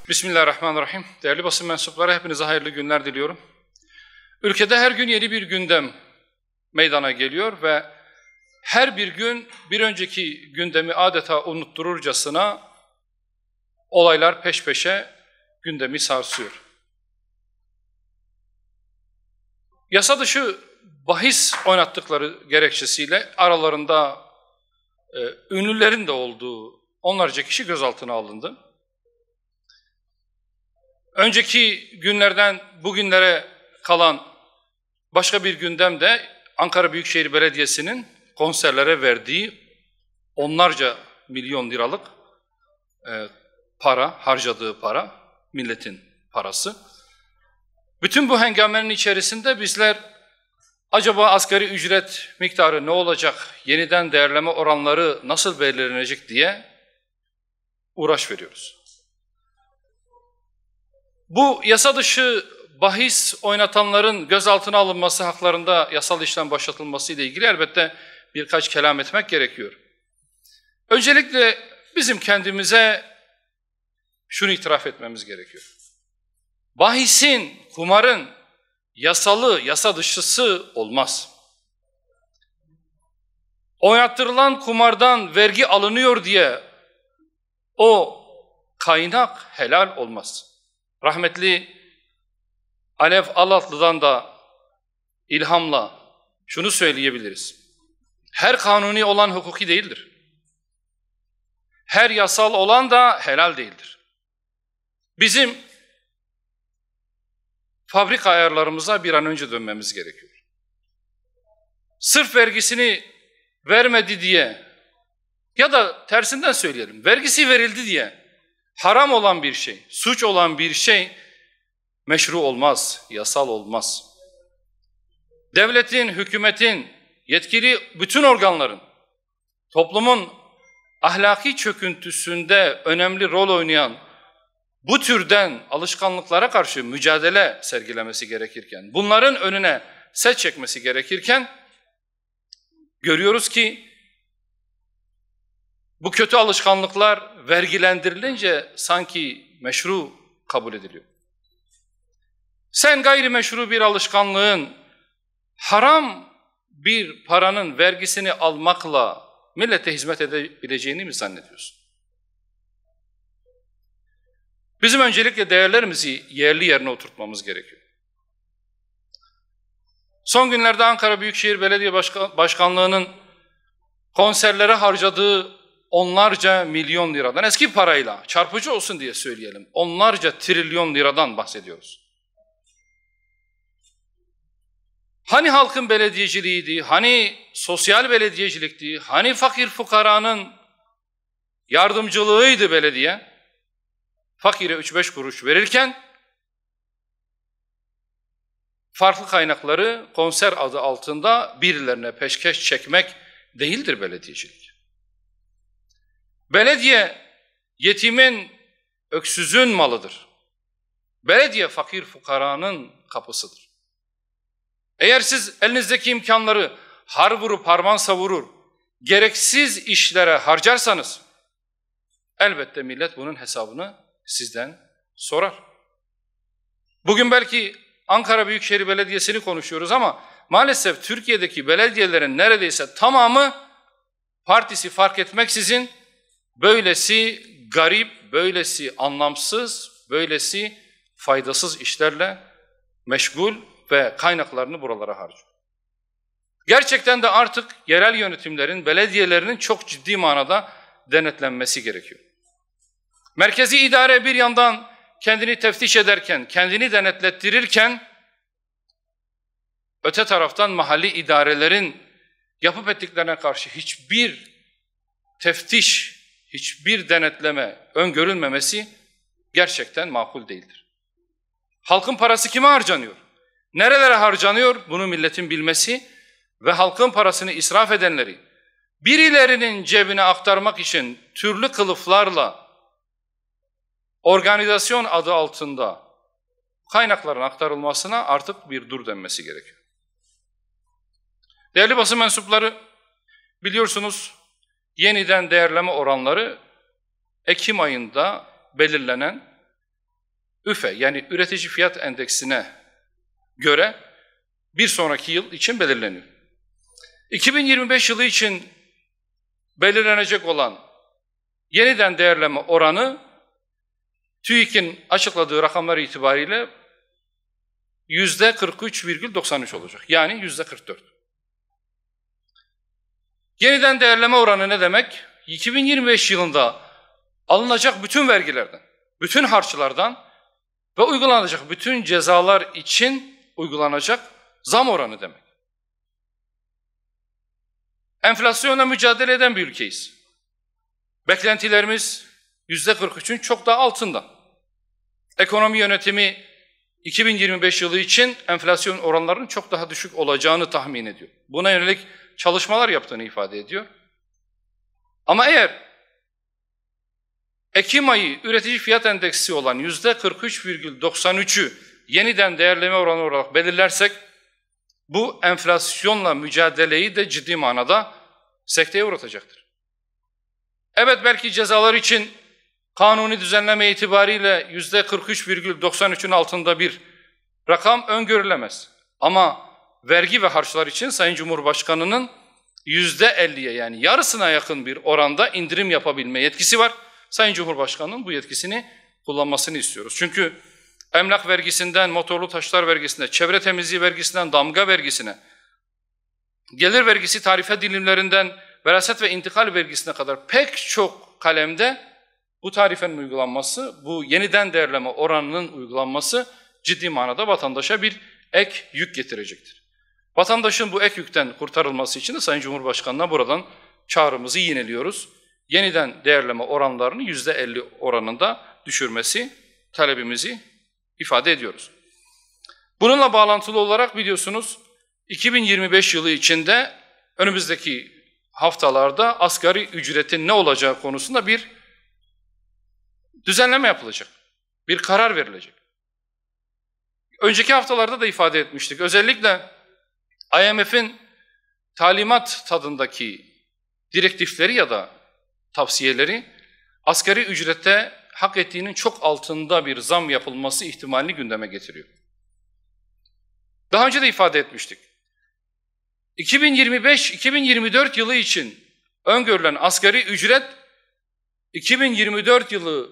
Bismillahirrahmanirrahim. Değerli basın mensupları, hepinize hayırlı günler diliyorum. Ülkede her gün yeni bir gündem meydana geliyor ve her bir gün bir önceki gündemi adeta unuttururcasına olaylar peş peşe gündemi sarsıyor. Yasa dışı bahis oynattıkları gerekçesiyle aralarında ünlülerin de olduğu onlarca kişi gözaltına alındı. Önceki günlerden bugünlere kalan başka bir gündem de Ankara Büyükşehir Belediyesi'nin konserlere verdiği onlarca milyon liralık para, harcadığı para, milletin parası. Bütün bu hengamenin içerisinde bizler acaba asgari ücret miktarı ne olacak, yeniden değerleme oranları nasıl belirlenecek diye uğraş veriyoruz. Bu yasa dışı bahis oynatanların gözaltına alınması, haklarında yasal işlem başlatılması ile ilgili elbette birkaç kelam etmek gerekiyor. Öncelikle bizim kendimize şunu itiraf etmemiz gerekiyor. Bahisin, kumarın yasalı, yasa dışısı olmaz. Oynattırılan kumardan vergi alınıyor diye o kaynak helal olmaz. Rahmetli Alev Alatlı'dan da ilhamla şunu söyleyebiliriz. Her kanuni olan hukuki değildir. Her yasal olan da helal değildir. Bizim fabrika ayarlarımıza bir an önce dönmemiz gerekiyor. Sırf vergisini vermedi diye ya da tersinden söyleyelim, vergisi verildi diye haram olan bir şey, suç olan bir şey meşru olmaz, yasal olmaz. Devletin, hükümetin, yetkili bütün organların, toplumun ahlaki çöküntüsünde önemli rol oynayan bu türden alışkanlıklara karşı mücadele sergilemesi gerekirken, bunların önüne set çekmesi gerekirken, görüyoruz ki bu kötü alışkanlıklar vergilendirilince sanki meşru kabul ediliyor. Sen gayrimeşru bir alışkanlığın, haram bir paranın vergisini almakla millete hizmet edebileceğini mi zannediyorsun? Bizim öncelikle değerlerimizi yerli yerine oturtmamız gerekiyor. Son günlerde Ankara Büyükşehir Belediye Başkanlığı'nın konserlere harcadığı onlarca milyon liradan, eski parayla çarpıcı olsun diye söyleyelim, onlarca trilyon liradan bahsediyoruz. Hani halkın belediyeciliğiydi, hani sosyal belediyecilikti, hani fakir fukaranın yardımcılığıydı belediye? Fakire 3-5 kuruş verirken farklı kaynakları konser adı altında birilerine peşkeş çekmek değildir belediyecilik. Belediye yetimin, öksüzün malıdır. Belediye fakir fukaranın kapısıdır. Eğer siz elinizdeki imkanları har vurup harman savurur, gereksiz işlere harcarsanız elbette millet bunun hesabını sizden sorar. Bugün belki Ankara Büyükşehir Belediyesi'ni konuşuyoruz ama maalesef Türkiye'deki belediyelerin neredeyse tamamı partisi fark etmeksizin böylesi garip, böylesi anlamsız, böylesi faydasız işlerle meşgul ve kaynaklarını buralara harcıyor. Gerçekten de artık yerel yönetimlerin, belediyelerinin çok ciddi manada denetlenmesi gerekiyor. Merkezi idare bir yandan kendini teftiş ederken, kendini denetlettirirken, öte taraftan mahalli idarelerin yapıp ettiklerine karşı hiçbir teftiş, hiçbir denetleme öngörülmemesi gerçekten makul değildir. Halkın parası kime harcanıyor? Nerelere harcanıyor? Bunu milletin bilmesi ve halkın parasını israf edenleri birilerinin cebine aktarmak için türlü kılıflarla organizasyon adı altında kaynakların aktarılmasına artık bir dur denmesi gerekiyor. Değerli basın mensupları, biliyorsunuz yeniden değerleme oranları Ekim ayında belirlenen üfe yani üretici fiyat endeksine göre bir sonraki yıl için belirleniyor. 2025 yılı için belirlenecek olan yeniden değerleme oranı TÜİK'in açıkladığı rakamlar itibariyle %43,93 olacak. Yani %44. Yeniden değerleme oranı ne demek? 2025 yılında alınacak bütün vergilerden, bütün harçlardan ve uygulanacak bütün cezalar için uygulanacak zam oranı demek. Enflasyonla mücadele eden bir ülkeyiz. Beklentilerimiz %43'ün çok daha altında. Ekonomi yönetimi 2025 yılı için enflasyon oranlarının çok daha düşük olacağını tahmin ediyor. Buna yönelik çalışmalar yaptığını ifade ediyor. Ama eğer Ekim ayı üretici fiyat endeksi olan %43,93'ü yeniden değerleme oranı olarak belirlersek, bu enflasyonla mücadeleyi de ciddi manada sekteye uğratacaktır. Evet, belki cezalar için kanuni düzenleme itibariyle %43,93'ün altında bir rakam öngörülemez. Ama vergi ve harçlar için Sayın Cumhurbaşkanı'nın %50'ye yani yarısına yakın bir oranda indirim yapabilme yetkisi var. Sayın Cumhurbaşkanı'nın bu yetkisini kullanmasını istiyoruz. Çünkü emlak vergisinden, motorlu taşıtlar vergisine, çevre temizliği vergisinden, damga vergisine, gelir vergisi tarife dilimlerinden, veraset ve intikal vergisine kadar pek çok kalemde bu tarifenin uygulanması, bu yeniden değerleme oranının uygulanması ciddi manada vatandaşa bir ek yük getirecektir. Vatandaşın bu ek yükten kurtarılması için de Sayın Cumhurbaşkanı'na buradan çağrımızı yineliyoruz. Yeniden değerleme oranlarını %50 oranında düşürmesi talebimizi ifade ediyoruz. Bununla bağlantılı olarak biliyorsunuz 2025 yılı içinde önümüzdeki haftalarda asgari ücretin ne olacağı konusunda bir düzenleme yapılacak, bir karar verilecek. Önceki haftalarda da ifade etmiştik. Özellikle IMF'in talimat tadındaki direktifleri ya da tavsiyeleri asgari ücrete hak ettiğinin çok altında bir zam yapılması ihtimalini gündeme getiriyor. Daha önce de ifade etmiştik. 2025-2024 yılı için öngörülen asgari ücret 2024 yılı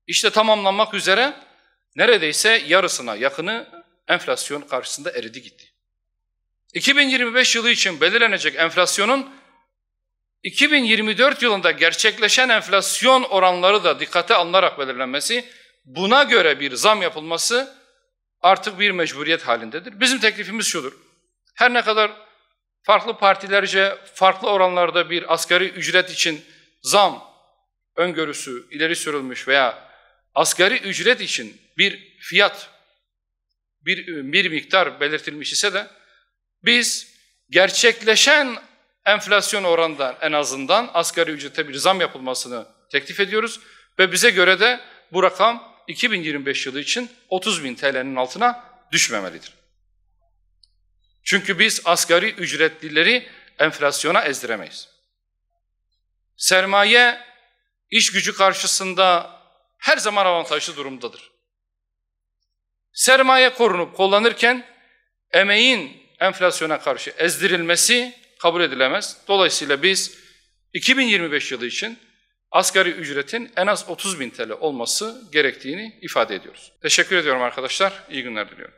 işte tamamlanmak üzere neredeyse yarısına yakını enflasyon karşısında eridi gitti. 2025 yılı için belirlenecek enflasyonun 2024 yılında gerçekleşen enflasyon oranları da dikkate alınarak belirlenmesi, buna göre bir zam yapılması artık bir mecburiyet halindedir. Bizim teklifimiz şudur: her ne kadar farklı partilerce farklı oranlarda bir asgari ücret için zam öngörüsü ileri sürülmüş veya asgari ücret için bir fiyat, bir miktar belirtilmiş ise de biz gerçekleşen enflasyon oranından en azından asgari ücrete bir zam yapılmasını teklif ediyoruz ve bize göre de bu rakam 2025 yılı için 30.000 TL'nin altına düşmemelidir. Çünkü biz asgari ücretlileri enflasyona ezdiremeyiz. Sermaye iş gücü karşısında her zaman avantajlı durumdadır. Sermaye korunup kullanırken emeğin enflasyona karşı ezdirilmesi kabul edilemez. Dolayısıyla biz 2025 yılı için asgari ücretin en az 30.000 TL olması gerektiğini ifade ediyoruz. Teşekkür ediyorum arkadaşlar. İyi günler diliyorum.